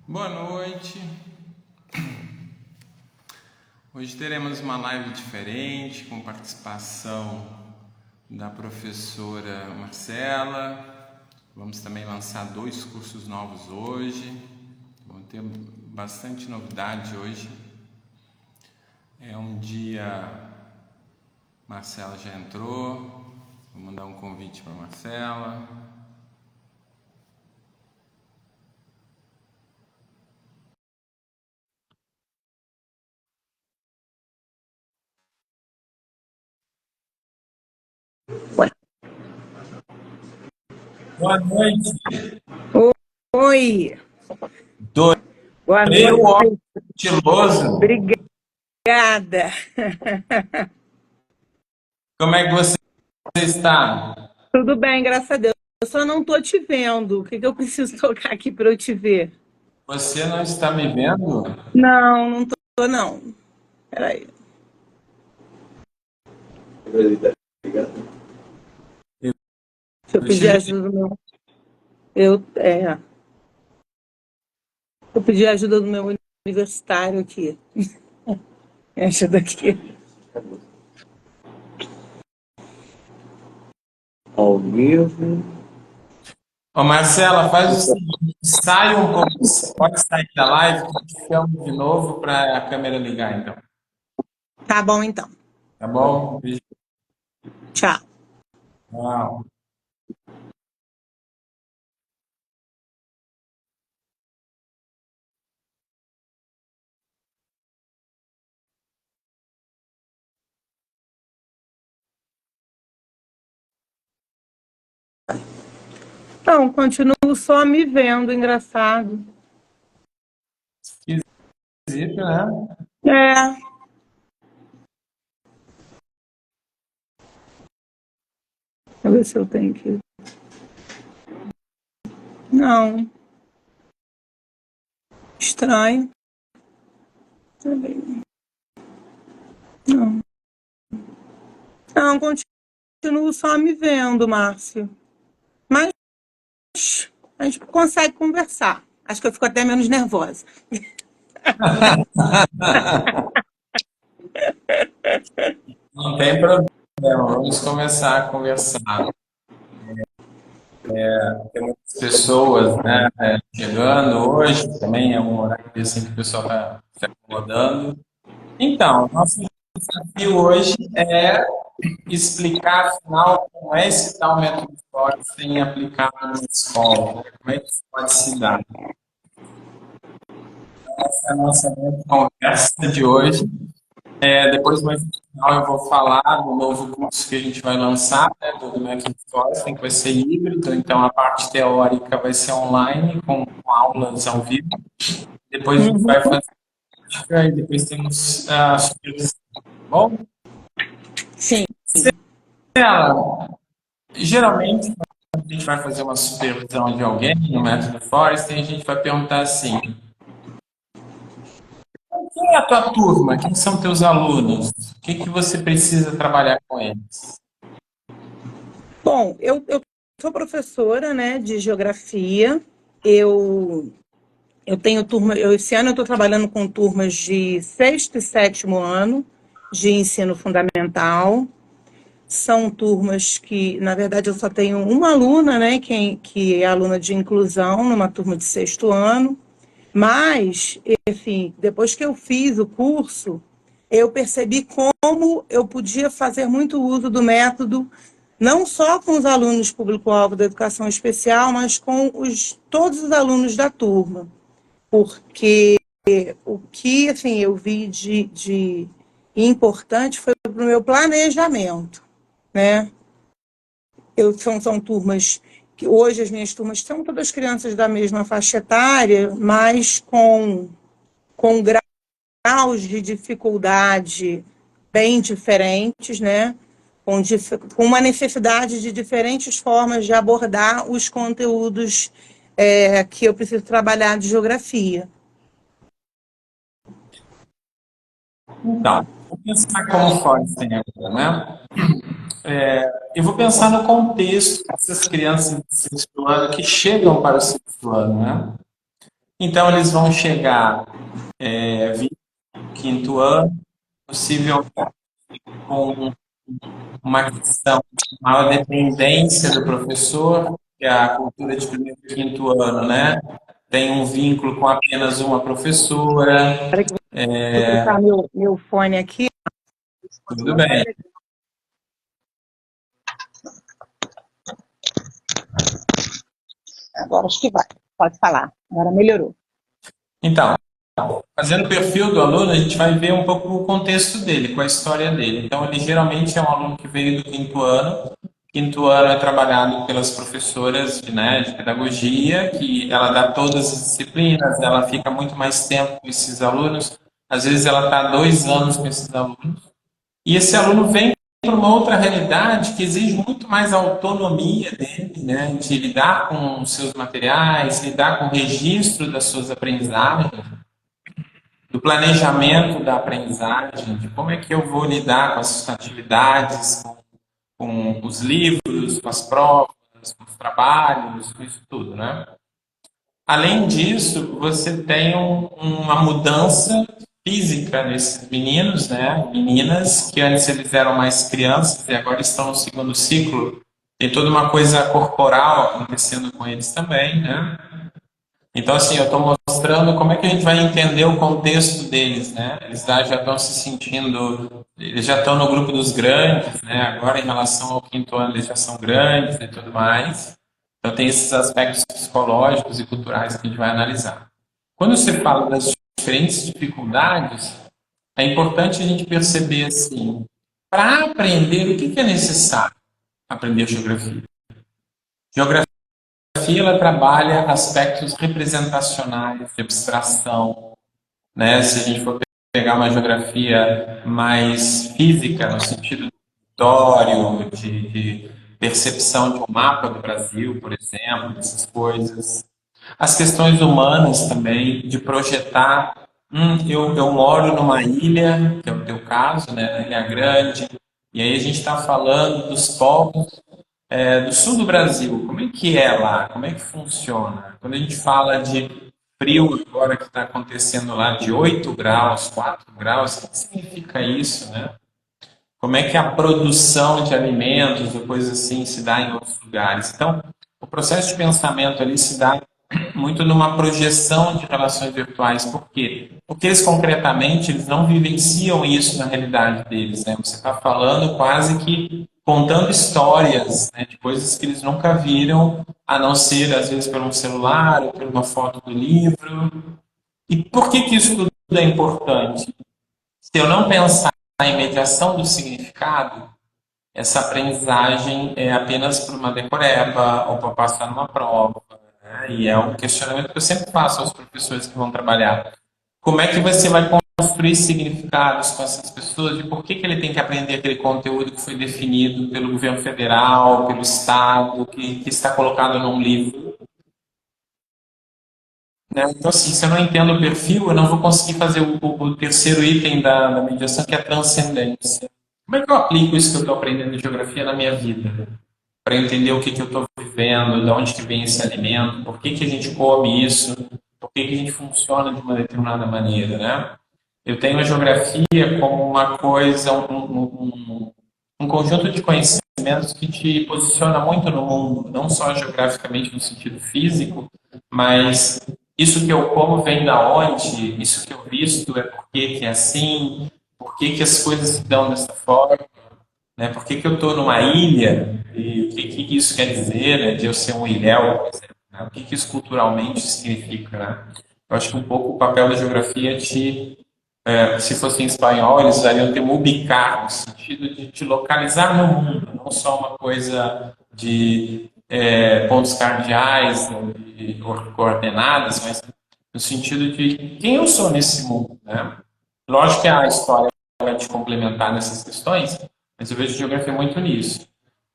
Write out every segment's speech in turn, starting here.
Boa noite. Hoje teremos uma live diferente com participação da professora Marcela. Vamos também lançar 2 cursos novos hoje. Vamos ter bastante novidade hoje. É um dia. Marcela já entrou. Vou mandar um convite para Marcela. Boa noite. Oi, Adorei boa o óculos noite. estiloso. Obrigada. Como é que você está? Tudo bem, graças a Deus. Eu só não tô te vendo. O que que eu preciso tocar aqui para eu te ver? Você não está me vendo? Não, não tô, não. Peraí. Deixa eu Eu pedir tive. ajuda do meu. Eu pedi ajuda do meu universitário aqui. Me ajuda aqui. Ao vivo. Ô Marcela, faz o seguinte: sai um pouco, você pode sair da live, que eu te chamo de novo para a câmera ligar, então. Tá bom, então. Tá bom? Beijo. Tchau. Tchau. Não, continuo só me vendo, engraçado. Esquisito, né? É, deixa eu ver se eu tenho aqui. Não, estranho. Não. Não, continuo só me vendo, Márcio. Mas a gente consegue conversar. Acho que eu fico até menos nervosa. Não tem problema, vamos começar a conversar. Tem muitas pessoas, né, chegando hoje, também é um horário assim que o pessoal está se acomodando. Então, nosso desafio hoje é explicar, afinal, como é esse tal método Fox em aplicado na escola, né? Como é que isso pode se dar? Essa é a nossa conversa de hoje. Depois, mais no final, eu vou falar do novo curso que a gente vai lançar, né, do método Fox, que vai ser híbrido, então a parte teórica vai ser online, com aulas ao vivo. Depois a gente Uhum. vai fazer prática e depois temos a supervisão. Bom, Sim. ela, geralmente, quando a gente vai fazer uma supervisão de alguém no método Forest, a gente vai perguntar assim: quem é a tua turma? Quem são teus alunos? O que que você precisa trabalhar com eles? Bom, eu sou professora, né, de geografia. Eu, eu tenho turma. Esse ano eu estou trabalhando com turmas de sexto e sétimo ano de ensino fundamental. São turmas que, na verdade, eu só tenho uma aluna, né, que é aluna de inclusão, numa turma de sexto ano. Mas, enfim, depois que eu fiz o curso, eu percebi como eu podia fazer muito uso do método, não só com os alunos público-alvo da educação especial, mas com todos os alunos da turma. Porque o que assim, eu vi de importante foi para o meu planejamento, né? São turmas que hoje as minhas turmas são todas crianças da mesma faixa etária, mas com graus de dificuldade bem diferentes, né? Com uma necessidade de diferentes formas de abordar os conteúdos que eu preciso trabalhar de geografia. Então, vou pensar como Forest tem agora, né? Eu vou pensar no contexto dessas crianças de sexto ano que chegam para o sexto ano, né? Então, eles vão chegar quinto ano, possível com uma questão de maior dependência do professor, que é a cultura de primeiro e quinto ano, né? Tem um vínculo com apenas uma professora. Espera que eu vou botar meu fone aqui. Tudo bem. Agora acho que vai. Pode falar. Agora melhorou. Então, fazendo o perfil do aluno, a gente vai ver um pouco o contexto dele, com a história dele. Então, ele geralmente é um aluno que veio do quinto ano. Quinto ano é trabalhado pelas professoras de pedagogia, que ela dá todas as disciplinas, ela fica muito mais tempo com esses alunos. Às vezes, ela está 2 anos com esses alunos. E esse aluno vem para uma outra realidade que exige muito mais autonomia dele, né, de lidar com os seus materiais, lidar com o registro das suas aprendizagens, do planejamento da aprendizagem, de como é que eu vou lidar com as atividades, com os livros, com as provas, com os trabalhos, com isso tudo, né? Além disso, você tem uma mudança física nesses meninos, né? Meninas que antes eles eram mais crianças e agora estão no segundo ciclo. Tem toda uma coisa corporal acontecendo com eles também, né? Então, assim, eu estou mostrando como é que a gente vai entender o contexto deles, né? Eles já estão se sentindo, eles já estão no grupo dos grandes, né? Agora, em relação ao quinto ano, eles já são grandes e tudo mais. Então, tem esses aspectos psicológicos e culturais que a gente vai analisar. Quando você fala das diferentes dificuldades, é importante a gente perceber, assim, para aprender, o que é necessário aprender geografia? Geografia ela trabalha aspectos representacionais de abstração, né? Se a gente for pegar uma geografia mais física, no sentido território, de percepção de um mapa do Brasil, por exemplo, essas coisas. As questões humanas também, de projetar. Eu moro numa ilha, que é o teu caso, né, na Ilha Grande, e aí a gente está falando dos povos do sul do Brasil. Como é que é lá? Como é que funciona? Quando a gente fala de frio agora que está acontecendo lá de 8 graus, 4 graus, o que significa isso, né? Como é que a produção de alimentos ou coisas assim se dá em outros lugares? Então, o processo de pensamento ali se dá muito numa projeção de relações virtuais. Por quê? Porque eles concretamente eles não vivenciam isso na realidade deles, né? Você está falando quase que contando histórias, né, de coisas que eles nunca viram, a não ser às vezes por um celular ou por uma foto do livro. E por que isso tudo é importante? Se eu não pensar em mediação do significado, essa aprendizagem é apenas para uma decoreba ou para passar numa prova, né? E é um questionamento que eu sempre faço aos professores que vão trabalhar. Como é que você vai construir significados com essas pessoas e por que ele tem que aprender aquele conteúdo que foi definido pelo governo federal, pelo Estado, que está colocado num livro? Né? Então, assim, se eu não entendo o perfil, eu não vou conseguir fazer o terceiro item da mediação, que é a transcendência. Como é que eu aplico isso que eu estou aprendendo em geografia na minha vida? Para entender o que eu estou vivendo, de onde que vem esse alimento, por que a gente come isso, por que a gente funciona de uma determinada maneira, né? Eu tenho a geografia como uma coisa, um conjunto de conhecimentos que te posiciona muito no mundo, não só geograficamente no sentido físico, mas isso que eu como vem da onde, isso que eu visto é porque que é assim, por que as coisas se dão dessa forma, né? Por que eu estou numa ilha e o que isso quer dizer, né, de eu ser um ilhéu, por exemplo, né? O que isso culturalmente significa, né? Eu acho que um pouco o papel da geografia se fosse em espanhol, eles usariam o termo ubicar, no sentido de te localizar no mundo, não só uma coisa de pontos cardeais ou de coordenadas, mas no sentido de quem eu sou nesse mundo, né? Lógico que a história vai te complementar nessas questões, mas eu vejo geografia muito nisso.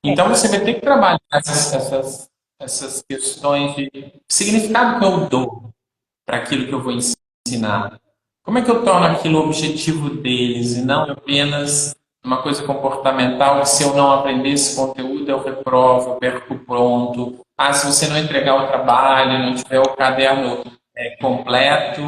Então você vai ter que trabalhar essas questões de significado que eu dou para aquilo que eu vou ensinar. Como é que eu torno aquilo o objetivo deles e não apenas uma coisa comportamental que se eu não aprender esse conteúdo eu reprovo, eu perco pronto. Ah, se você não entregar o trabalho, não tiver o caderno completo,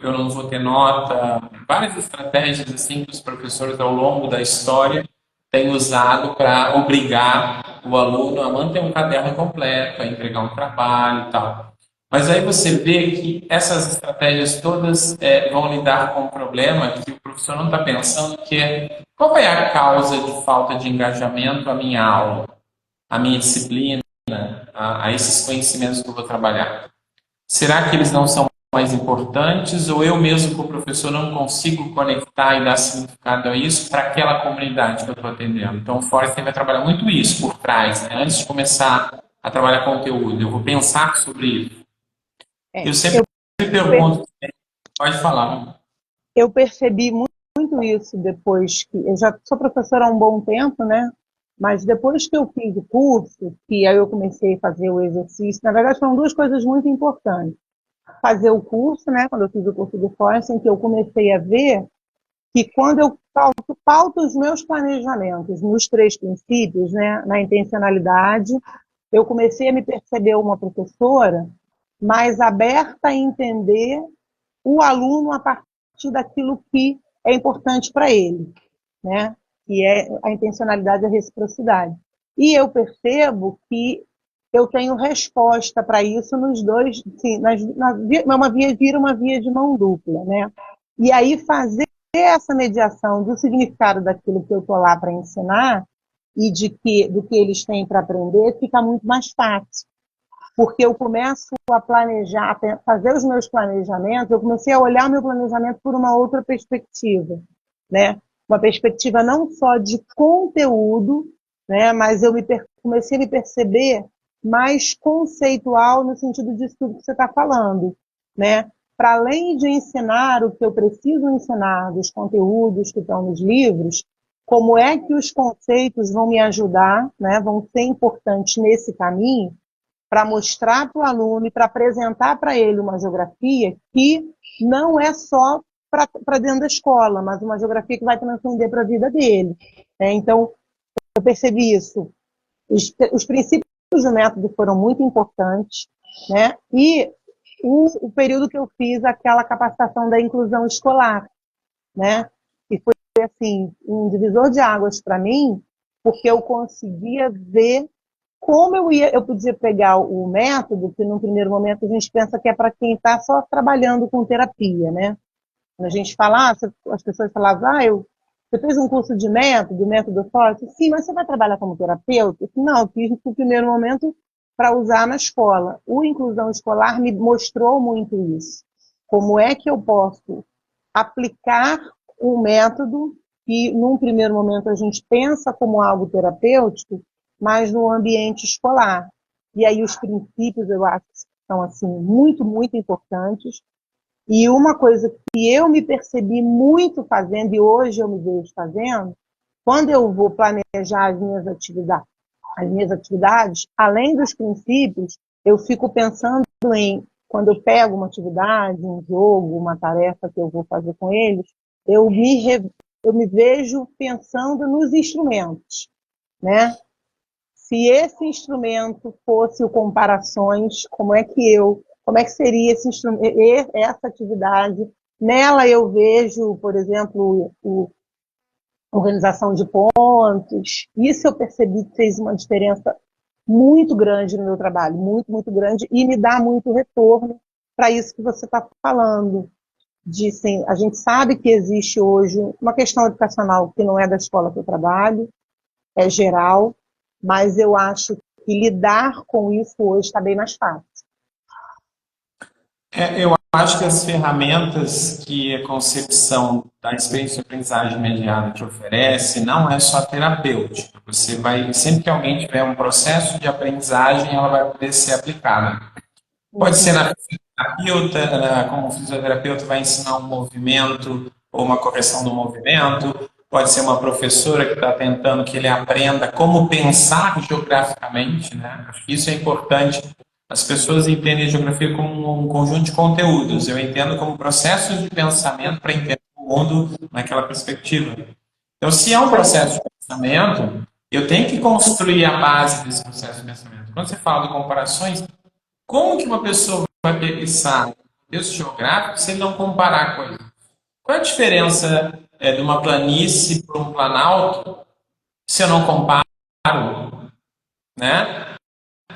eu não vou ter nota. Várias estratégias assim que os professores ao longo da história têm usado para obrigar o aluno a manter um caderno completo, a entregar um trabalho e tal. Mas aí você vê que essas estratégias todas vão lidar com um problema que o professor não está pensando, que é qual é a causa de falta de engajamento à minha aula, à minha disciplina, a esses conhecimentos que eu vou trabalhar. Será que eles não são mais importantes ou eu mesmo, como professor, não consigo conectar e dar significado a isso para aquela comunidade que eu estou atendendo? Então, o Forrester vai trabalhar muito isso por trás, né? Antes de começar a trabalhar conteúdo. Eu vou pensar sobre isso. É, Eu sempre me pergunto, pode falar. eu percebi muito isso depois que eu já sou professora há um bom tempo, né? Mas depois que eu fiz o curso, que aí eu comecei a fazer o exercício, na verdade foram duas coisas muito importantes. Fazer o curso, né? Quando eu fiz o curso de Forest, em que eu comecei a ver que quando eu pauto os meus planejamentos nos três princípios, né? Na intencionalidade, eu comecei a me perceber uma professora mais aberta a entender o aluno a partir daquilo que é importante para ele, né? Que é a intencionalidade e a reciprocidade. E eu percebo que eu tenho resposta para isso nos dois, sim, vira uma via de mão dupla, né? E aí fazer essa mediação do significado daquilo que eu estou lá para ensinar e do que eles têm para aprender fica muito mais fácil, porque eu começo a planejar, a fazer os meus planejamentos, eu comecei a olhar o meu planejamento por uma outra perspectiva, né? Uma perspectiva não só de conteúdo, né? Mas comecei a me perceber mais conceitual no sentido disso tudo que você está falando, né? Para além de ensinar o que eu preciso ensinar dos conteúdos que estão nos livros, como é que os conceitos vão me ajudar, né? Vão ser importantes nesse caminho, para mostrar para o aluno e para apresentar para ele uma geografia que não é só para dentro da escola, mas uma geografia que vai transcender para a vida dele. Então, eu percebi isso. Os princípios do método foram muito importantes, né? E o período que eu fiz aquela capacitação da inclusão escolar, né? E foi assim um divisor de águas para mim, porque eu conseguia ver como eu podia pegar o método, que num primeiro momento a gente pensa que é para quem está só trabalhando com terapia, né? Quando a gente fala, as pessoas falavam, você fez um curso de método forte? Sim, mas você vai trabalhar como terapeuta? Não, eu fiz no primeiro momento para usar na escola. O Inclusão Escolar me mostrou muito isso. Como é que eu posso aplicar um método que, num primeiro momento, a gente pensa como algo terapêutico, mas no ambiente escolar. E aí os princípios, eu acho, são assim, muito, muito importantes. E uma coisa que eu me percebi muito fazendo, e hoje eu me vejo fazendo, quando eu vou planejar as minhas atividades, além dos princípios, eu fico pensando em, quando eu pego uma atividade, um jogo, uma tarefa que eu vou fazer com eles, eu me vejo pensando nos instrumentos, né? Se esse instrumento fosse o comparações, como é que seria esse instrumento, essa atividade? Nela eu vejo, por exemplo, organização de pontos. Isso eu percebi que fez uma diferença muito grande no meu trabalho, muito, muito grande, e me dá muito retorno para isso que você está falando. Sim, a gente sabe que existe hoje uma questão educacional que não é da escola que eu trabalho, é geral, mas eu acho que lidar com isso hoje está bem mais fácil. Eu acho que as ferramentas que a concepção da experiência de aprendizagem mediada te oferece não é só terapêutica. Você vai, sempre que alguém tiver um processo de aprendizagem, ela vai poder ser aplicada. Pode ser na fisioterapeuta, como o fisioterapeuta vai ensinar um movimento ou uma correção do movimento. Pode ser uma professora que está tentando que ele aprenda como pensar geograficamente, né? Acho que isso é importante. As pessoas entendem a geografia como um conjunto de conteúdos. Eu entendo como processos de pensamento para entender o mundo naquela perspectiva. Então, se é um processo de pensamento, eu tenho que construir a base desse processo de pensamento. Quando você fala de comparações, como que uma pessoa vai pensar contexto geográfico se ele não comparar coisas. Qual é a diferença de uma planície para um planalto se eu não comparo, né?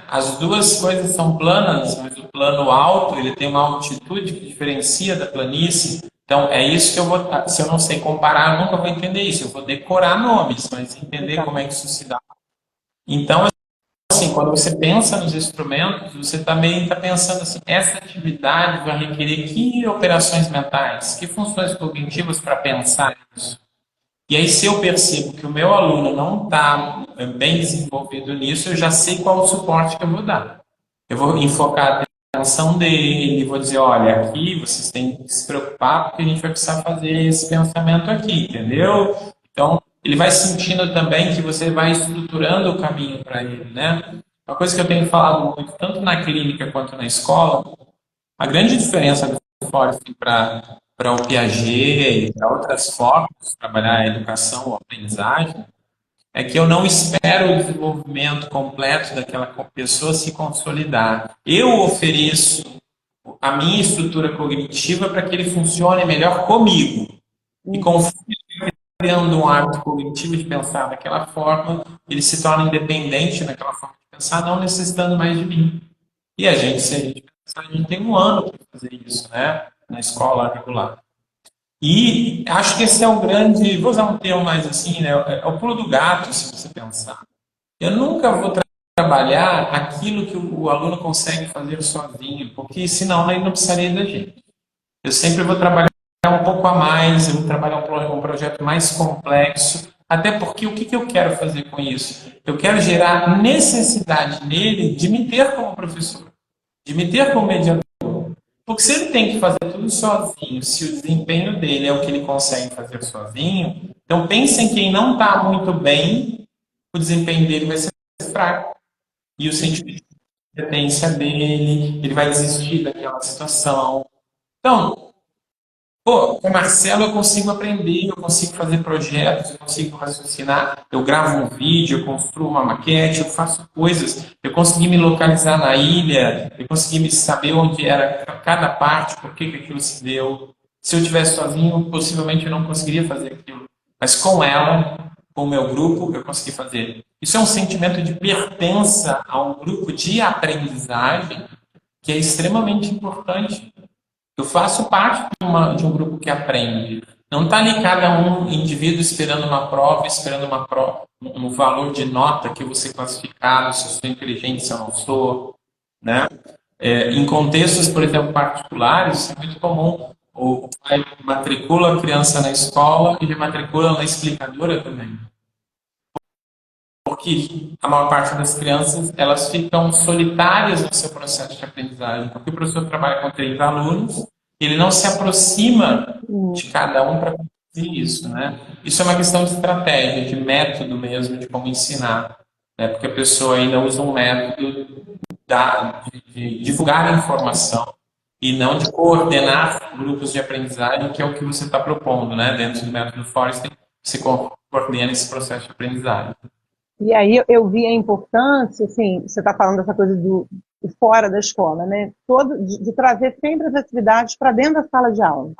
As duas coisas são planas, mas o plano alto ele tem uma altitude que diferencia da planície. Então é isso que eu vou. Se eu não sei comparar, eu nunca vou entender isso. Eu vou decorar nomes, mas entender como é que isso se dá. Então, assim, quando você pensa nos instrumentos, você também está pensando assim: essa atividade vai requerer que operações mentais, que funções cognitivas para pensar isso. E aí, se eu percebo que o meu aluno não está bem desenvolvido nisso, eu já sei qual o suporte que eu vou dar. Eu vou enfocar a atenção dele, vou dizer, olha, aqui vocês têm que se preocupar porque a gente vai precisar fazer esse pensamento aqui, entendeu? Então, ele vai sentindo também que você vai estruturando o caminho para ele, né? Uma coisa que eu tenho falado muito, tanto na clínica quanto na escola, a grande diferença do Forest para o Piaget e para outras formas de trabalhar a educação ou a aprendizagem é que eu não espero o desenvolvimento completo daquela pessoa se consolidar. Eu ofereço a minha estrutura cognitiva para que ele funcione melhor comigo. E conforme ele vai criando um hábito cognitivo de pensar daquela forma, ele se torna independente daquela forma de pensar, não necessitando mais de mim. E a gente, se a gente pensar, a gente tem um ano para fazer isso, né? Na escola regular. E acho que esse é o grande, vou usar um termo mais assim, né? É o pulo do gato, se você pensar. Eu nunca vou trabalhar aquilo que o aluno consegue fazer sozinho, porque senão ele não precisaria da gente. Eu sempre vou trabalhar um pouco a mais, eu vou trabalhar um projeto mais complexo, até porque o que eu quero fazer com isso? Eu quero gerar necessidade nele de me ter como professor, de me ter como mediador. Porque se ele tem que fazer tudo sozinho, se o desempenho dele é o que ele consegue fazer sozinho, então pensa em quem não está muito bem, o desempenho dele vai ser fraco. E o sentimento de dependência dele, ele vai desistir daquela situação. Então, pô, com o Marcelo eu consigo aprender, eu consigo fazer projetos, eu consigo raciocinar, eu gravo um vídeo, eu construo uma maquete, eu faço coisas, eu consegui me localizar na ilha, eu consegui me saber onde era cada parte, por que aquilo se deu. Se eu estivesse sozinho, possivelmente eu não conseguiria fazer aquilo. Mas com ela, com o meu grupo, eu consegui fazer. Isso é um sentimento de pertença a um grupo de aprendizagem que é extremamente importante. Eu faço parte de um grupo que aprende. Não está ali cada um indivíduo esperando uma prova, esperando uma prova, um valor de nota que você classificado, se eu sou inteligente, se eu não sou, né? Em contextos, por exemplo, particulares, é muito comum. O pai matricula a criança na escola e matricula na explicadora também. Porque a maior parte das crianças, elas ficam solitárias no seu processo de aprendizagem, porque o professor trabalha com 30 alunos, ele não se aproxima de cada um para conseguir isso, né? Isso é uma questão de estratégia, de método mesmo, de como ensinar, né? Porque a pessoa ainda usa um método de divulgar a informação e não de coordenar grupos de aprendizagem, que é o que você está propondo, né? Dentro do método Forrester, você coordena esse processo de aprendizagem. E aí eu vi a importância, assim, você está falando dessa coisa do fora da escola, né? De trazer sempre as atividades para dentro da sala de aula,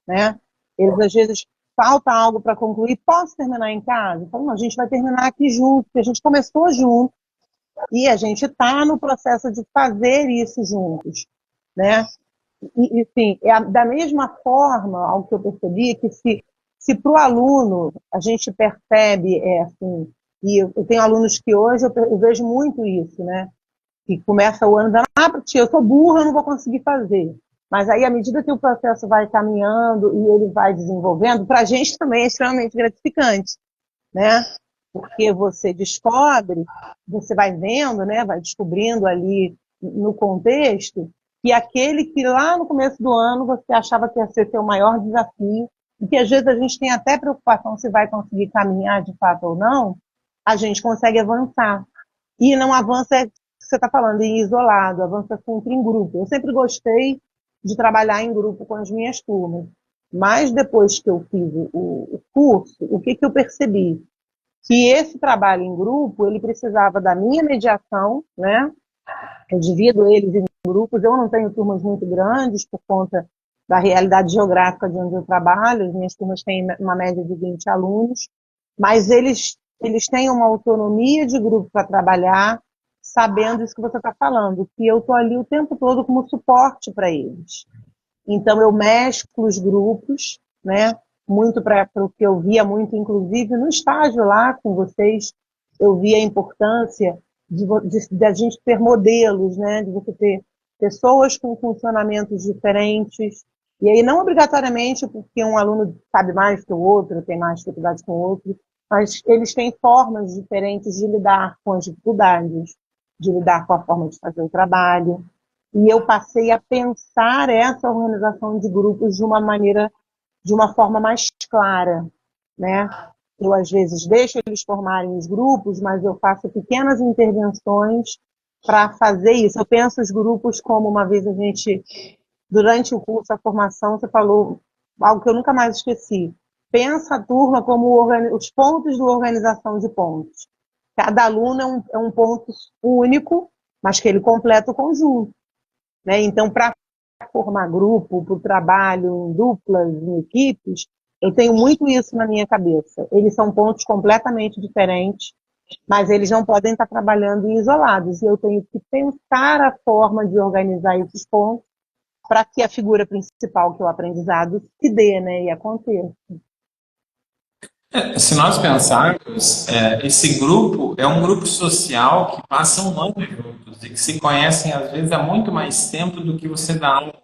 né? Eles às vezes falta algo para concluir, posso terminar em casa? Eu falo, não, a gente vai terminar aqui junto, porque a gente começou junto e a gente está no processo de fazer isso juntos, né? E sim, da mesma forma, algo que eu percebi, que se para o aluno a gente percebe, assim, e eu tenho alunos que hoje eu vejo muito isso, né? Que começa o ano dando, tia, eu sou burra, eu não vou conseguir fazer. Mas aí, à medida que o processo vai caminhando e ele vai desenvolvendo, para a gente também é extremamente gratificante, né? Porque você descobre, você vai vendo, né? Vai descobrindo ali no contexto que aquele que lá no começo do ano você achava que ia ser seu maior desafio, e que às vezes a gente tem até preocupação se vai conseguir caminhar de fato ou não, a gente consegue avançar. E não avança, você está falando, em isolado, avança sempre em grupo. Eu sempre gostei de trabalhar em grupo com as minhas turmas. Mas depois que eu fiz o curso, o que eu percebi? Que esse trabalho em grupo, ele precisava da minha mediação, né? Eu divido eles em grupos. Eu não tenho turmas muito grandes por conta da realidade geográfica de onde eu trabalho. As minhas turmas têm uma média de 20 alunos, mas eles têm uma autonomia de grupo para trabalhar, sabendo isso que você está falando, que eu estou ali o tempo todo como suporte para eles. Então, eu mesclo os grupos, né? Muito para o que eu via muito, inclusive, no estágio lá com vocês, eu via a importância de a gente ter modelos, né? De você ter pessoas com funcionamentos diferentes. E aí, não obrigatoriamente porque um aluno sabe mais que o outro, tem mais dificuldade com o outro, mas eles têm formas diferentes de lidar com as dificuldades, de lidar com a forma de fazer o trabalho. E eu passei a pensar essa organização de grupos de uma forma mais clara, né? Eu, às vezes, deixo eles formarem os grupos, mas eu faço pequenas intervenções para fazer isso. Eu penso os grupos como, uma vez durante o curso, a formação, você falou algo que eu nunca mais esqueci. Pensa a turma como os pontos de organização de pontos. Cada aluno é um ponto único, mas que ele completa o conjunto. Né? Então, para formar grupo, para o trabalho em duplas, em equipes, eu tenho muito isso na minha cabeça. Eles são pontos completamente diferentes, mas eles não podem estar trabalhando isolados. E eu tenho que pensar a forma de organizar esses pontos para que a figura principal, que é o aprendizado, se dê, né, e aconteça. Se nós pensarmos, esse grupo é um grupo social que passa um ano juntos e que se conhecem, às vezes, há muito mais tempo do que você dá aula.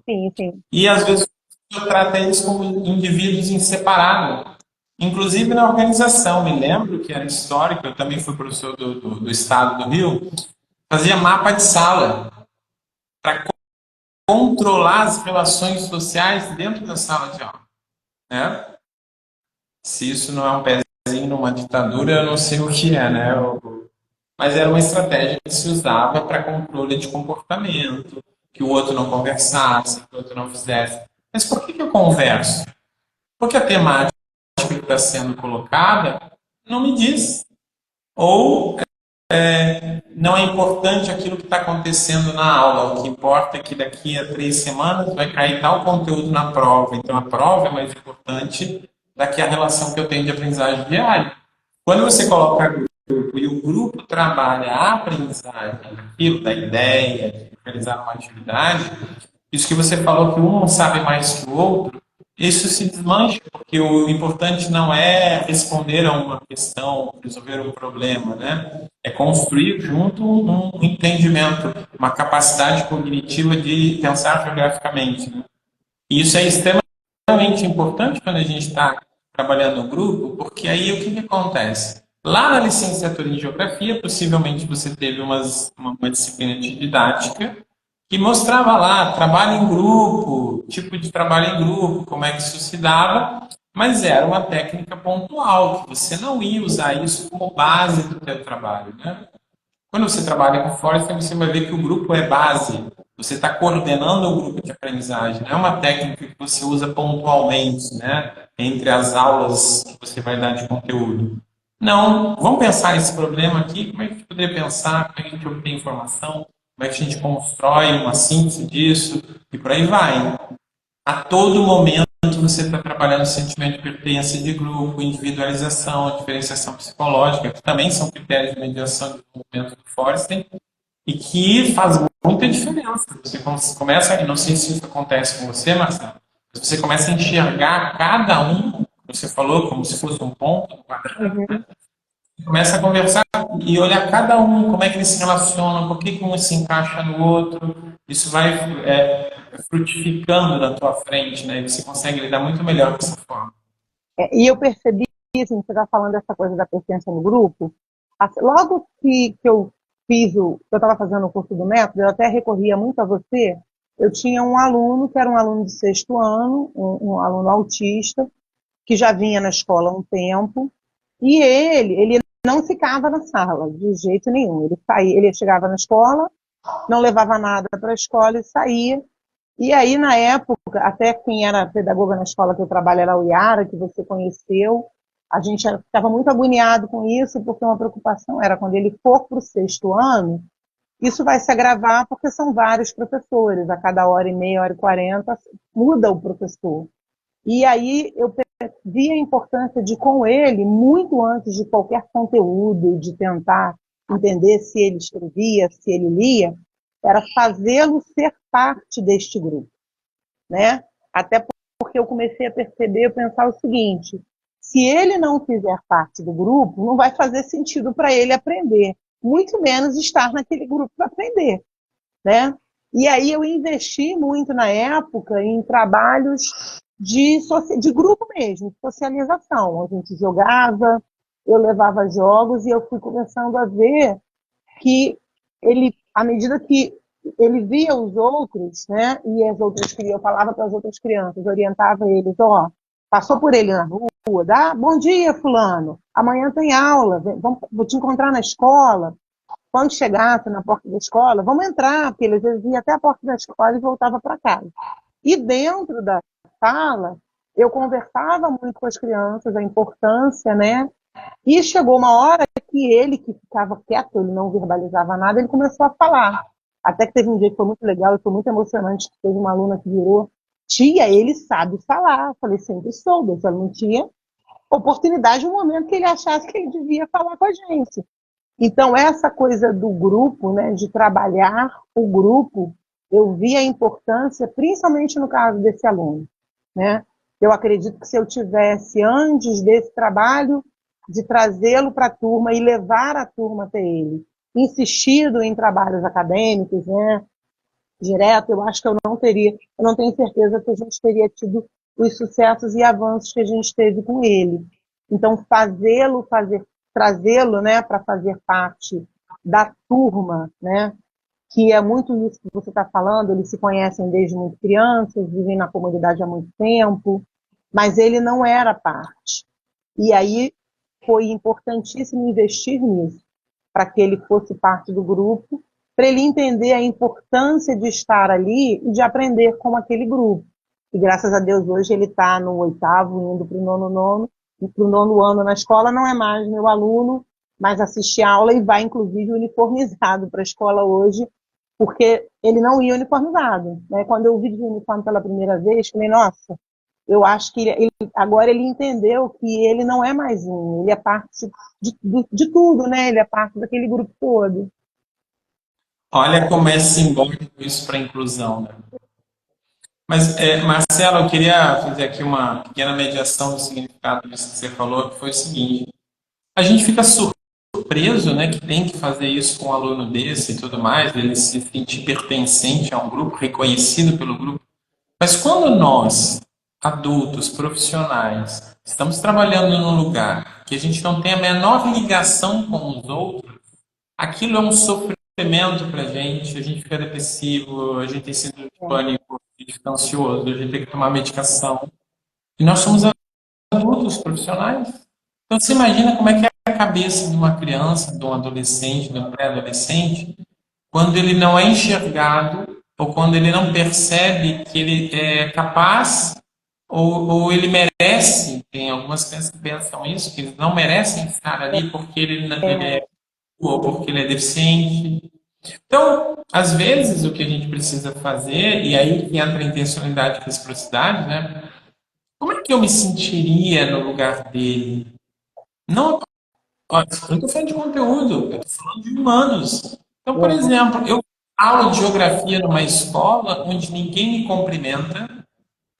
Sim, sim. E, às vezes, você trata eles como indivíduos inseparados, inclusive na organização. Me lembro que era histórico, eu também fui professor do estado do Rio, fazia mapa de sala para controlar as relações sociais dentro da sala de aula. Né? Se isso não é um pezinho numa ditadura, eu não sei o que é, né? Mas era uma estratégia que se usava para controle de comportamento, que o outro não conversasse, que o outro não fizesse. Mas por que eu converso? Porque a temática que está sendo colocada não me diz. Ou não é importante aquilo que está acontecendo na aula. O que importa é que daqui a 3 semanas vai cair tal conteúdo na prova. Então a prova é mais importante do que a relação que eu tenho de aprendizagem diária. Quando você coloca grupo e o grupo trabalha a aprendizagem daquilo, da ideia, de realizar uma atividade, isso que você falou que um não sabe mais que o outro, isso se desmancha, porque o importante não é responder a uma questão, resolver um problema, né? É construir junto um entendimento, uma capacidade cognitiva de pensar geograficamente. Né? E isso é extremamente importante quando a gente está trabalhando no grupo, porque aí o que acontece? Lá na licenciatura em Geografia, possivelmente você teve uma disciplina de didática que mostrava lá trabalho em grupo, tipo de trabalho em grupo, como é que isso se dava, mas era uma técnica pontual, que você não ia usar isso como base do seu trabalho. Né? Quando você trabalha com Forrester, você vai ver que o grupo é base. Você está coordenando o grupo de aprendizagem. Não é uma técnica que você usa pontualmente, né? Entre as aulas que você vai dar de conteúdo. Não. Vamos pensar esse problema aqui. Como é que a gente poderia pensar? Como é que a gente obtém informação? Como é que a gente constrói uma síntese disso? E por aí vai. A todo momento você está trabalhando o sentimento de pertença de grupo, individualização, diferenciação psicológica, que também são critérios de mediação de desenvolvimento do Forrester, e que faz muita diferença. Você começa, não sei se isso acontece com você, Marcelo, mas você começa a enxergar cada um, você falou, como se fosse um ponto, um quadrado, né? Começa a conversar e olhar cada um, como é que eles se relacionam, por que um se encaixa no outro. Isso vai frutificando na tua frente, né? E você consegue lidar muito melhor dessa forma. E eu percebi, assim, você está falando dessa coisa da pertença no grupo, logo que eu eu estava fazendo o curso do método, eu até recorria muito a você, eu tinha um aluno que era um aluno de 6º ano, um aluno autista, que já vinha na escola há um tempo, e ele não ficava na sala, de jeito nenhum. Ele saía, ele chegava na escola, não levava nada para a escola e saía. E aí, na época, até quem era pedagoga na escola que eu trabalho era o Yara, que você conheceu, a gente ficava muito agoniado com isso, porque uma preocupação era quando ele for para o 6º ano, Isso vai se agravar porque são vários professores, a cada hora e meia, hora e 40, muda o professor. E aí eu vi a importância de, com ele, muito antes de qualquer conteúdo, de tentar entender se ele escrevia, se ele lia, era fazê-lo ser parte deste grupo, né? Até porque eu comecei a perceber, pensar o seguinte: se ele não fizer parte do grupo, não vai fazer sentido para ele aprender, muito menos estar naquele grupo para aprender, né? E aí eu investi muito na época em trabalhos de grupo mesmo, de socialização. A gente jogava, eu levava jogos e eu fui começando a ver que ele, à medida que ele via os outros, né, e as outras crianças, eu falava para as outras crianças, orientava eles, ó, passou por ele na rua, dá, bom dia, fulano, amanhã tem aula, vou te encontrar na escola. Quando chegasse na porta da escola, vamos entrar, porque ele às vezes ia até a porta da escola e voltava para casa. E dentro da sala, eu conversava muito com as crianças, a importância, né? E chegou uma hora que ele, que ficava quieto, ele não verbalizava nada, ele começou a falar. Até que teve um dia que foi muito legal e foi muito emocionante, que teve uma aluna que virou, tia, ele sabe falar. Eu falei, sempre soube, eu só não tinha oportunidade no momento que ele achasse que ele devia falar com a gente. Então, essa coisa do grupo, né, de trabalhar o grupo, eu vi a importância, principalmente no caso desse aluno, né? Eu acredito que se eu tivesse, antes desse trabalho, de trazê-lo para a turma e levar a turma até ele, insistido em trabalhos acadêmicos, né, direto, eu acho que eu não tenho certeza que a gente teria tido os sucessos e avanços que a gente teve com ele. Então, trazê-lo, né, para fazer parte da turma, né, que é muito isso que você está falando, eles se conhecem desde muito crianças, vivem na comunidade há muito tempo, mas ele não era parte. E aí foi importantíssimo investir nisso, para que ele fosse parte do grupo, para ele entender a importância de estar ali e de aprender com aquele grupo. E graças a Deus hoje ele está no 8º, indo para o nono ano na escola, não é mais meu aluno, mas assiste aula e vai inclusive uniformizado para a escola hoje, porque ele não ia uniformizado, né? Quando eu vi de uniforme pela primeira vez, falei, nossa, eu acho que agora ele entendeu que ele não é mais um, ele é parte de tudo, né? Ele é parte daquele grupo todo. Olha como é simbólico isso para a inclusão, né? Mas, Marcelo, eu queria fazer aqui uma pequena mediação do significado disso que você falou, que foi o seguinte: a gente fica surpreso, né, que tem que fazer isso com um aluno desse e tudo mais, ele se sentir pertencente a um grupo, reconhecido pelo grupo. Mas quando nós, adultos, profissionais, estamos trabalhando num lugar que a gente não tem a menor ligação com os outros, aquilo é um sofrimento para a gente fica depressivo, a gente tem síndrome de pânico, a gente fica ansioso, a gente tem que tomar medicação. E nós somos adultos, profissionais. Então você imagina como é que é a cabeça de uma criança, de um adolescente, de um pré-adolescente, quando ele não é enxergado ou quando ele não percebe que ele é capaz ou ele merece. Tem algumas crianças que pensam isso, que eles não merecem estar ali porque ele é ou porque ele é deficiente. Então, às vezes, o que a gente precisa fazer, e aí que entra a intencionalidade e reciprocidade, né? Como é que eu me sentiria no lugar dele? Não, ó, eu não estou falando de conteúdo, eu estou falando de humanos. Então, por exemplo, eu aula de geografia numa escola onde ninguém me cumprimenta,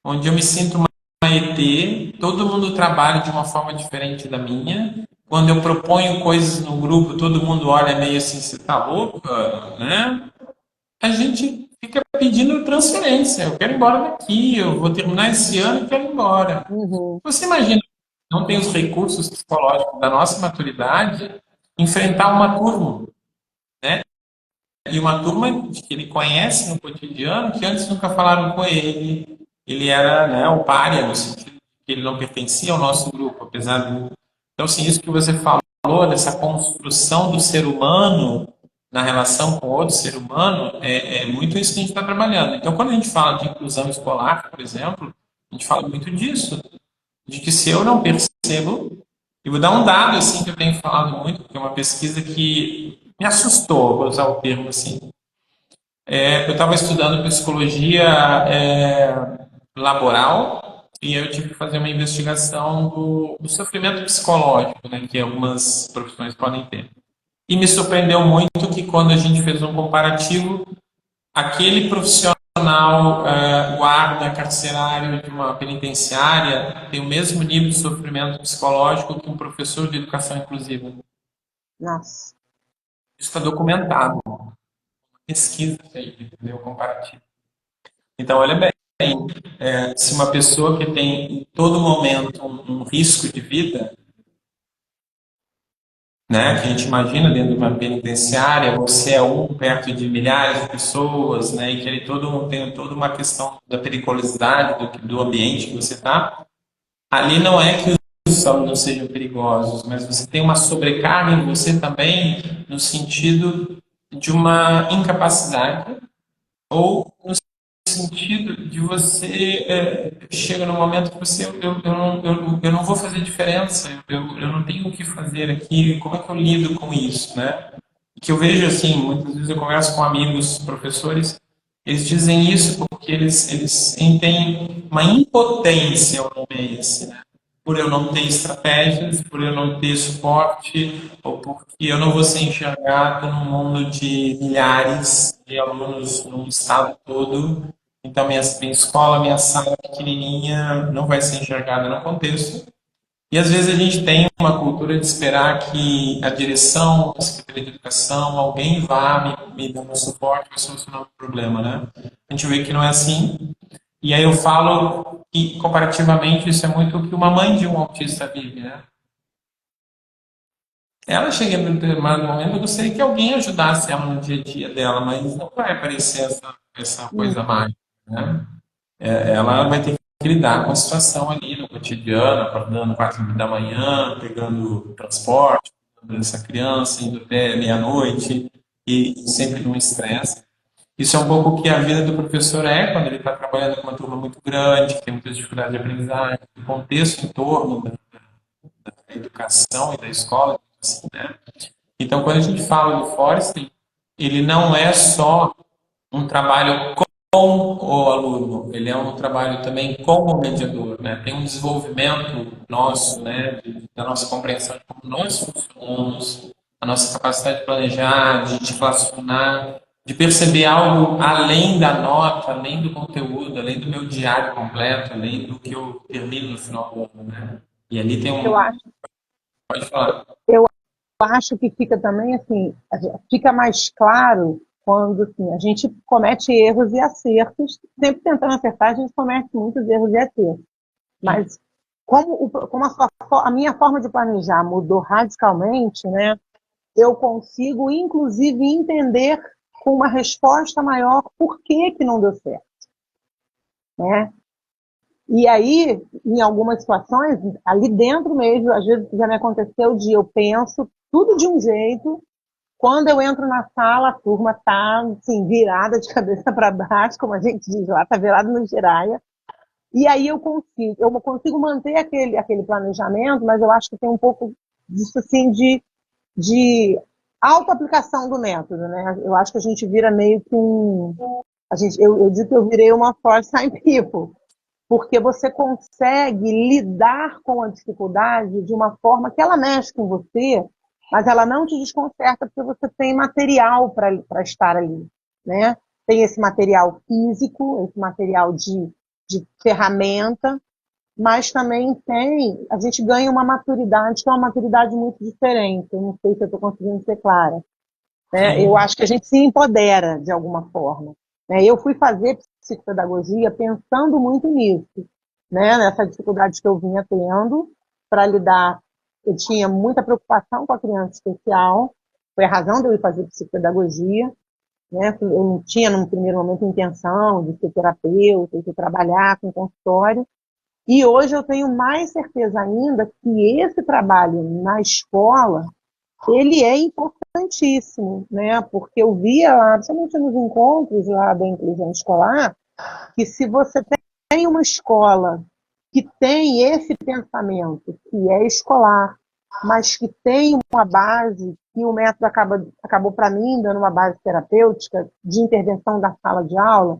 onde eu me sinto uma ET, todo mundo trabalha de uma forma diferente da minha. Quando eu proponho coisas no grupo, todo mundo olha meio assim, você tá louca, né? A gente fica pedindo transferência. Eu quero ir embora daqui, eu vou terminar esse ano e quero ir embora. Uhum. Você imagina, não tem os recursos psicológicos da nossa maturidade, enfrentar uma turma, né? E uma turma que ele conhece no cotidiano, que antes nunca falaram com ele. Ele era, né, o pária, no sentido de que ele não pertencia ao nosso grupo, apesar de. Então, assim, isso que você falou, dessa construção do ser humano na relação com outro ser humano, é muito isso que a gente está trabalhando. Então, quando a gente fala de inclusão escolar, por exemplo, a gente fala muito disso, de que se eu não percebo, e vou dar um dado assim que eu tenho falado muito, que é uma pesquisa que me assustou, vou usar o termo assim. Eu estava estudando psicologia laboral e eu tive que fazer uma investigação do sofrimento psicológico, né, que algumas profissões podem ter. E me surpreendeu muito que quando a gente fez um comparativo, aquele profissional guarda carcerário de uma penitenciária tem o mesmo nível de sofrimento psicológico que um professor de educação inclusiva. Nossa. Isso está documentado, pesquisa feita, entendeu? Comparativo. Então, olha bem, se uma pessoa que tem em todo momento um risco de vida, né, que a gente imagina dentro de uma penitenciária, você é um perto de milhares de pessoas, né, e que ele tem toda uma questão da periculosidade do ambiente que você está, ali não é que os alunos sejam perigosos, mas você tem uma sobrecarga em você também no sentido de uma incapacidade ou no sentido de você chega no momento que você eu não vou fazer diferença, eu não tenho o que fazer aqui, como é que eu lido com isso, né? Que eu vejo assim, muitas vezes eu converso com amigos, professores, eles dizem isso porque eles sentem uma impotência ao mês, né? Por eu não ter estratégias, por eu não ter suporte, ou porque eu não vou ser enxergado num mundo de milhares de alunos no estado todo. Então, minha escola, minha sala pequenininha não vai ser enxergada no contexto. E às vezes a gente tem uma cultura de esperar que a direção, a Secretaria de Educação, alguém vá me dando suporte para solucionar o problema, né? A gente vê que não é assim. E aí eu falo que, comparativamente, isso é muito o que uma mãe de um autista vive, né? Ela chega em um determinado momento, eu gostaria que alguém ajudasse ela no dia a dia dela, mas não vai aparecer essa coisa mágica, né? Ela vai ter que lidar com a situação ali no cotidiano, acordando 4h da manhã, pegando transporte, cuidando dessa criança, indo até meia-noite e sempre num estresse. Isso é um pouco o que a vida do professor é quando ele está trabalhando com uma turma muito grande, que tem muitas dificuldades de aprendizagem, o contexto em torno da educação e da escola, assim, né? Então, quando a gente fala do Forest, ele não é só um trabalho com o aluno, ele é um trabalho também com o mediador, né? Tem um desenvolvimento nosso, né, da nossa compreensão de como nós funcionamos, a nossa capacidade de planejar, de relacionar, de perceber algo além da nota, além do conteúdo, além do meu diário completo, além do que eu termino no final do ano, né? E ali tem Eu um... acho, Pode falar. eu acho que fica também assim, fica mais claro quando assim, a gente comete erros e acertos, sempre tentando acertar, a gente comete muitos erros e acertos. Mas como a minha forma de planejar mudou radicalmente, né? Eu consigo, inclusive, entender com uma resposta maior por que que não deu certo, né? E aí, em algumas situações, ali dentro mesmo, às vezes já me aconteceu de eu penso tudo de um jeito, quando eu entro na sala, a turma está assim, virada de cabeça para baixo, como a gente diz lá, está virada no giraia. E aí eu consigo manter aquele planejamento, mas eu acho que tem um pouco disso assim de auto-aplicação do método, né? Eu acho que a gente vira meio que eu digo que eu virei uma force time people, porque você consegue lidar com a dificuldade de uma forma que ela mexe com você, mas ela não te desconcerta porque você tem material para estar ali, né? Tem esse material físico, esse material de ferramenta, mas também a gente ganha uma maturidade, que é uma maturidade muito diferente. Eu não sei se eu estou conseguindo ser clara, né? Eu Sim. acho que a gente se empodera de alguma forma, né? Eu fui fazer psicopedagogia pensando muito nisso, né? Nessa dificuldade que eu vinha tendo para lidar. Eu tinha muita preocupação com a criança especial, foi a razão de eu ir fazer psicopedagogia, né? Eu não tinha, num primeiro momento, intenção de ser terapeuta, de trabalhar com consultório, e hoje eu tenho mais certeza ainda que esse trabalho na escola, ele é importantíssimo, né? Porque eu via lá, principalmente nos encontros lá da inclusão escolar, que se você tem uma escola que tem esse pensamento, que é escolar, mas que tem uma base que o método acabou para mim dando uma base terapêutica de intervenção da sala de aula.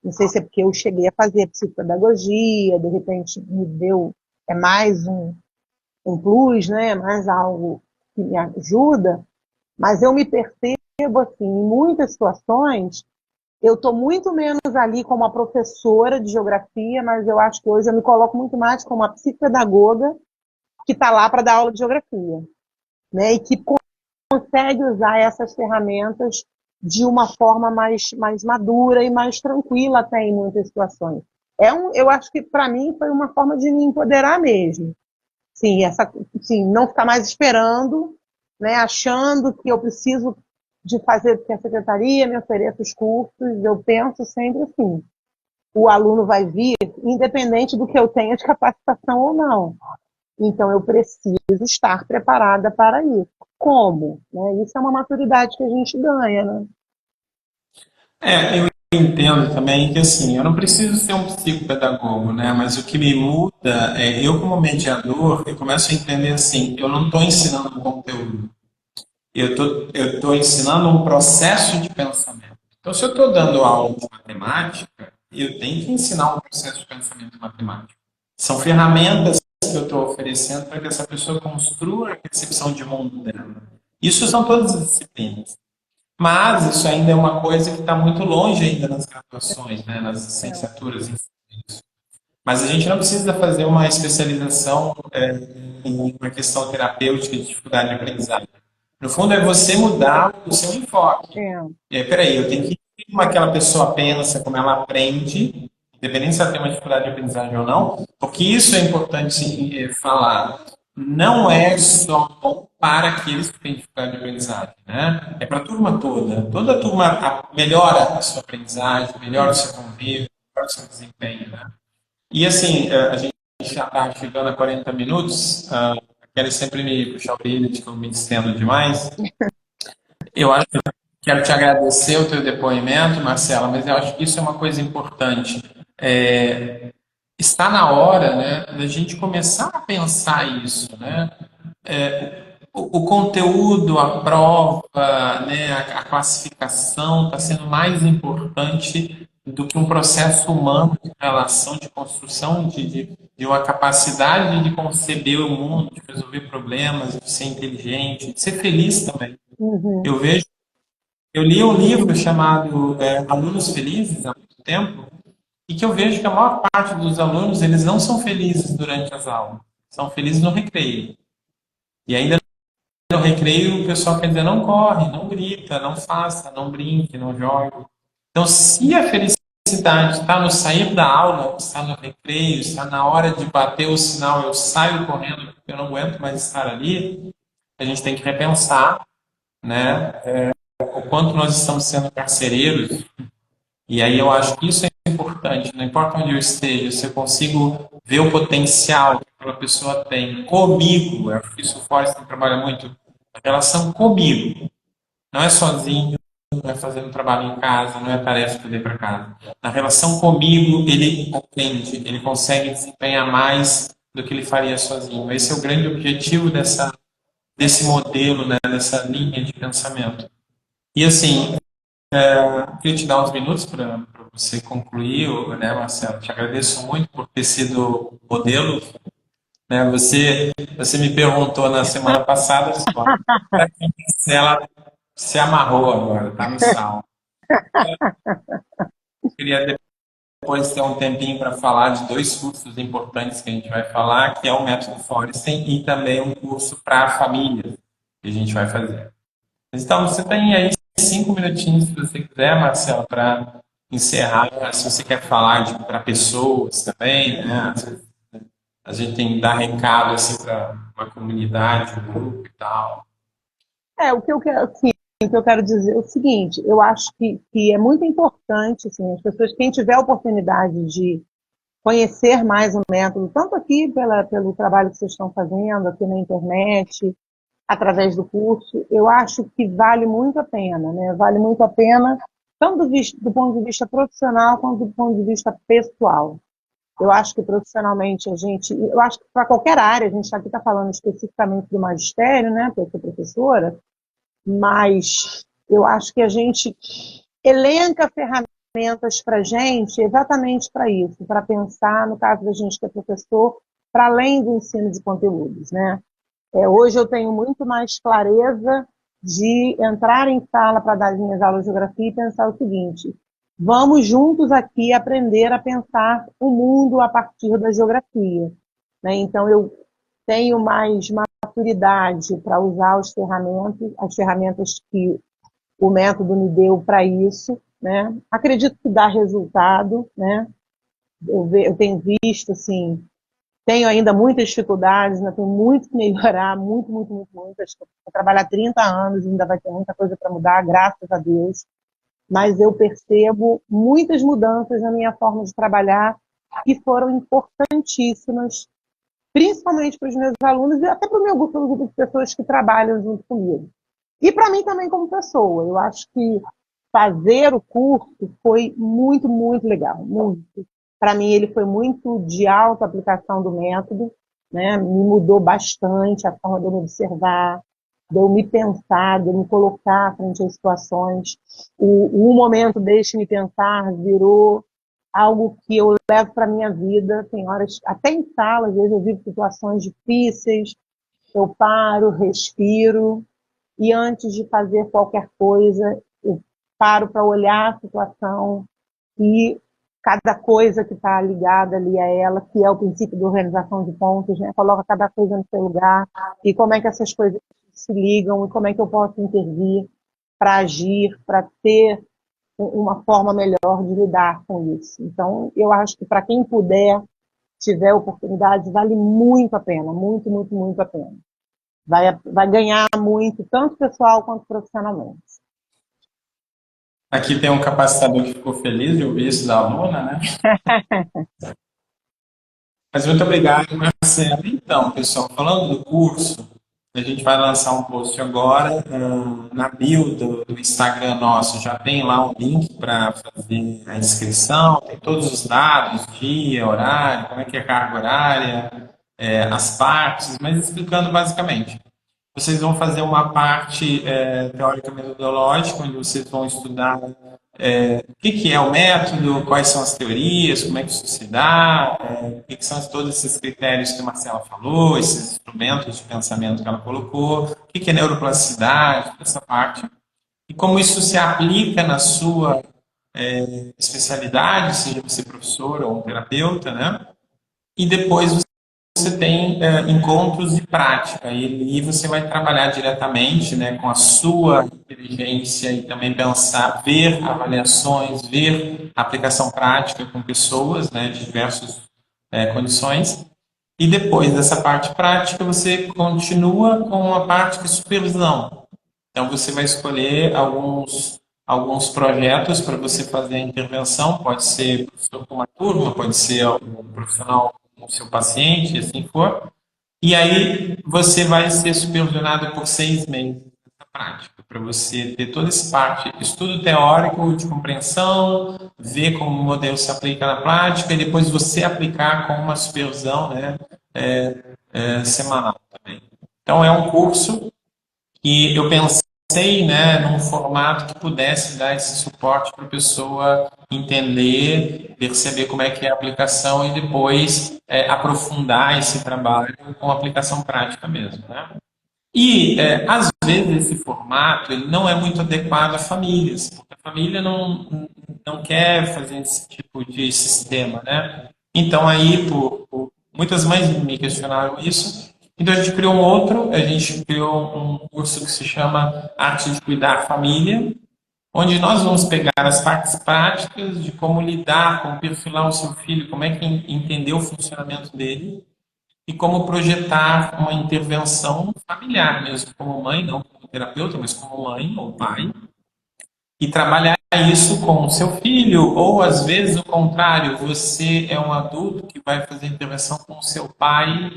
Não sei se é porque eu cheguei a fazer psicopedagogia, de repente me deu mais um plus, né? Mais algo que me ajuda, mas eu me percebo assim, em muitas situações, eu estou muito menos ali como uma professora de geografia, mas eu acho que hoje eu me coloco muito mais como uma psicopedagoga que está lá para dar aula de geografia, né? E que consegue usar essas ferramentas de uma forma mais madura e mais tranquila até em muitas situações. Eu acho que para mim foi uma forma de me empoderar mesmo. Sim, não ficar mais esperando, né, achando que eu preciso de fazer que a secretaria me ofereça os cursos. Eu penso sempre assim, o aluno vai vir independente do que eu tenha de capacitação ou não. Então, eu preciso estar preparada para isso. Como? Né? Isso é uma maturidade que a gente ganha, né? Eu entendo também que assim, eu não preciso ser um psicopedagogo, né? Mas o que me muda é eu como mediador, eu começo a entender assim, eu não estou ensinando um conteúdo, eu tô ensinando um processo de pensamento. Então, se eu estou dando aula de matemática, eu tenho que ensinar um processo de pensamento matemático. São ferramentas que eu estou oferecendo para que essa pessoa construa a percepção de mundo dela. Isso são todas as disciplinas. Mas isso ainda é uma coisa que está muito longe ainda nas graduações, né, nas licenciaturas. Mas a gente não precisa fazer uma especialização em uma questão terapêutica de dificuldade de aprendizagem. No fundo, é você mudar o seu enfoque. É. E aí, peraí, eu tenho que ir como aquela pessoa pensa, como ela aprende, independente se ela tem uma dificuldade de aprendizagem ou não, porque isso é importante falar. Não é só bom para aqueles que têm dificuldade de aprendizagem, né? É para a turma toda. Toda a turma melhora a sua aprendizagem, melhora o seu convívio, melhora o seu desempenho, né? E assim, a gente já está chegando a 40 minutos. Quero sempre me puxar o brilho de que eu me estendo demais. Eu acho que quero te agradecer o teu depoimento, Marcela, mas eu acho que isso é uma coisa importante. Está na hora, né, da gente começar a pensar isso, né? O conteúdo, a prova, né, a classificação está sendo mais importante do que um processo humano de relação, de construção de uma capacidade de conceber o mundo, de resolver problemas, de ser inteligente, de ser feliz também. Uhum. Eu vejo, eu li um livro chamado Alunos Felizes há muito tempo e que eu vejo que a maior parte dos alunos eles não são felizes durante as aulas, são felizes no recreio. E ainda no recreio, o pessoal quer dizer, não corre, não grita, não faça, não brinque, não jogue. Então, se a felicidade está no sair da aula, está no recreio, está na hora de bater o sinal, eu saio correndo porque eu não aguento mais estar ali, a gente tem que repensar, né, o quanto nós estamos sendo carcereiros. E aí eu acho que isso é importante, não importa onde eu esteja, se eu consigo ver o potencial que aquela pessoa tem comigo, eu acho que isso o Forrest trabalha muito, a relação comigo, não é sozinho, não é fazendo trabalho em casa, não é tarefa que eu dei para casa. Na relação comigo, ele aprende, ele consegue desempenhar mais do que ele faria sozinho. Esse é o grande objetivo desse modelo, né, dessa linha de pensamento. E assim, queria te dar uns minutos para você concluir, né, Marcelo? Te agradeço muito por ter sido modelo. Né? Você me perguntou na semana passada só. Se ela se amarrou agora, está no sal. Queria depois ter um tempinho para falar de dois cursos importantes que a gente vai falar, que é o Método Forrestin e também um curso para famílias que a gente vai fazer. Então, você tem aí 5 minutinhos, se você quiser, Marcelo, para encerrar. Se você quer falar para pessoas também, né? A gente tem que dar recado assim, para uma comunidade, um grupo e tal. O que eu quero, assim, o que eu quero dizer é o seguinte, eu acho que é muito importante, assim, as pessoas, quem tiver a oportunidade de conhecer mais o método, tanto aqui pelo trabalho que vocês estão fazendo, aqui na internet, através do curso, eu acho que vale muito a pena, né? Vale muito a pena, tanto do ponto de vista profissional quanto do ponto de vista pessoal. Eu acho que profissionalmente eu acho que para qualquer área, a gente aqui está falando especificamente do magistério, né? Porque eu sou professora, mas eu acho que a gente elenca ferramentas para a gente exatamente para isso, para pensar, no caso da gente que é professor, para além do ensino de conteúdos, né? Hoje eu tenho muito mais clareza de entrar em sala para dar as minhas aulas de geografia e pensar o seguinte: vamos juntos aqui aprender a pensar o mundo a partir da geografia, né? Então eu tenho mais maturidade para usar as ferramentas que o método me deu para isso, né? Acredito que dá resultado, né? Eu tenho visto, assim, tenho ainda muitas dificuldades, ainda tenho muito que melhorar, muito, muito, muito, muito. Acho que vou trabalhar 30 anos, ainda vai ter muita coisa para mudar, graças a Deus. Mas eu percebo muitas mudanças na minha forma de trabalhar que foram importantíssimas, principalmente para os meus alunos e até para o meu grupo de pessoas que trabalham junto comigo. E para mim também como pessoa. Eu acho que fazer o curso foi muito, muito legal, muito. Para mim ele foi muito de auto-aplicação do método, né? Me mudou bastante a forma de eu me observar, de eu me pensar, de eu me colocar frente às situações. O momento Deixe-me Pensar virou algo que eu levo para a minha vida. Tem horas, até em sala, às vezes eu vivo situações difíceis, eu paro, respiro, e antes de fazer qualquer coisa, eu paro para olhar a situação e cada coisa que está ligada ali a ela, que é o princípio de organização de pontos, né? Coloca cada coisa no seu lugar e como é que essas coisas se ligam e como é que eu posso intervir para agir, para ter uma forma melhor de lidar com isso. Então, eu acho que para quem puder, tiver oportunidade, vale muito a pena, muito, muito, muito a pena. Vai ganhar muito, tanto pessoal quanto profissionalmente. Aqui tem um capacitador que ficou feliz de ouvir isso da aluna, né? Mas muito obrigado, Marcelo. Então, pessoal, falando do curso, a gente vai lançar um post agora na bio do Instagram nosso. Já tem lá um link para fazer a inscrição, tem todos os dados, dia, horário, como é que é a carga horária, as partes, mas explicando basicamente. Vocês vão fazer uma parte teórica metodológica, onde vocês vão estudar o que é o método, quais são as teorias, como é que isso se dá, o que são todos esses critérios que a Marcela falou, esses instrumentos de pensamento que ela colocou, o que é neuroplasticidade, essa parte, e como isso se aplica na sua especialidade, seja você professor ou um terapeuta, né? E depois você tem encontros de prática e você vai trabalhar diretamente, né, com a sua inteligência e também pensar, ver avaliações, ver aplicação prática com pessoas, né, de diversas condições. E depois dessa parte prática, você continua com a parte de supervisão. Então, você vai escolher alguns projetos para você fazer a intervenção, pode ser professor com uma turma, pode ser um profissional com o seu paciente, e assim for. E aí você vai ser supervisionado por 6 meses nessa prática, para você ter toda essa parte, estudo teórico de compreensão, ver como o modelo se aplica na prática e depois você aplicar com uma supervisão, né, semanal também. Então é um curso que eu pensei, né, num formato que pudesse dar esse suporte para a pessoa entender, perceber como é que é a aplicação e depois aprofundar esse trabalho com aplicação prática mesmo, né? E, às vezes, esse formato ele não é muito adequado a famílias, porque a família não quer fazer esse tipo de sistema, né? Então, aí, muitas mães me questionaram isso, então a gente criou a gente criou um curso que se chama Arte de Cuidar a Família, onde nós vamos pegar as partes práticas de como lidar, como perfilar o seu filho, como é que entender o funcionamento dele, e como projetar uma intervenção familiar mesmo, como mãe, não como terapeuta, mas como mãe ou pai, e trabalhar isso com o seu filho, ou às vezes o contrário, você é um adulto que vai fazer intervenção com o seu pai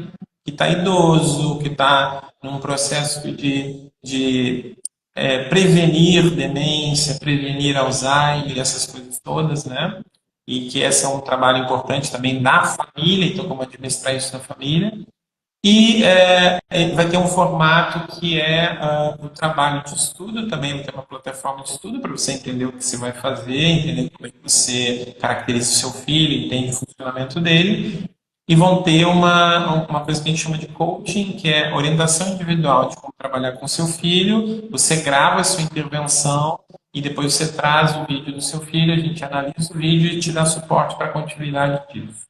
que está idoso, que está num processo de prevenir demência, prevenir Alzheimer, essas coisas todas, né? E que esse é um trabalho importante também da família, então como administrar isso na família. E vai ter um formato que é o trabalho de estudo, também vai ter uma plataforma de estudo para você entender o que você vai fazer, entender como é que você caracteriza o seu filho, entende o funcionamento dele. E vão ter uma coisa que a gente chama de coaching, que é orientação individual de como trabalhar com seu filho. Você grava a sua intervenção e depois você traz o vídeo do seu filho, a gente analisa o vídeo e te dá suporte para a continuidade disso,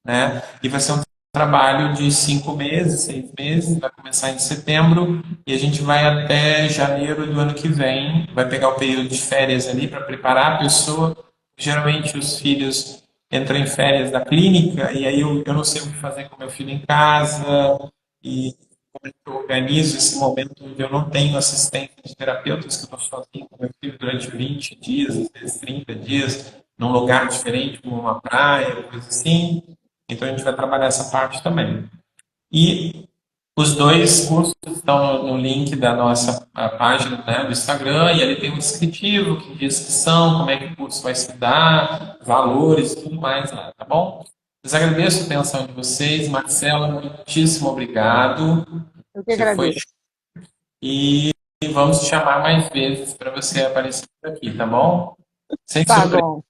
né? E vai ser um trabalho de 5 meses, 6 meses, vai começar em setembro e a gente vai até janeiro do ano que vem. Vai pegar o período de férias ali para preparar a pessoa. Geralmente os filhos entram em férias da clínica e aí eu não sei o que fazer com meu filho em casa e como é que eu organizo esse momento onde eu não tenho assistente de terapeutas, que eu estou sozinho com meu filho durante 20 dias, às vezes 30 dias, num lugar diferente, como uma praia, coisa assim. Então a gente vai trabalhar essa parte também. E os dois cursos estão no link da nossa página, né, do Instagram, e ali tem um descritivo que diz que são, como é que o curso vai se dar, valores, tudo mais lá, tá bom? Eu agradeço a atenção de vocês. Marcela, muitíssimo obrigado. Eu que Você foi. agradeço. E vamos te chamar mais vezes para você aparecer por aqui, tá bom? Sem Tá surpresa. bom.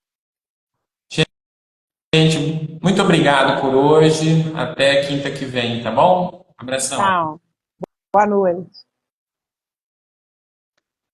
Gente, muito obrigado por hoje. Até quinta que vem, tá bom? Abração. Tchau. Boa noite.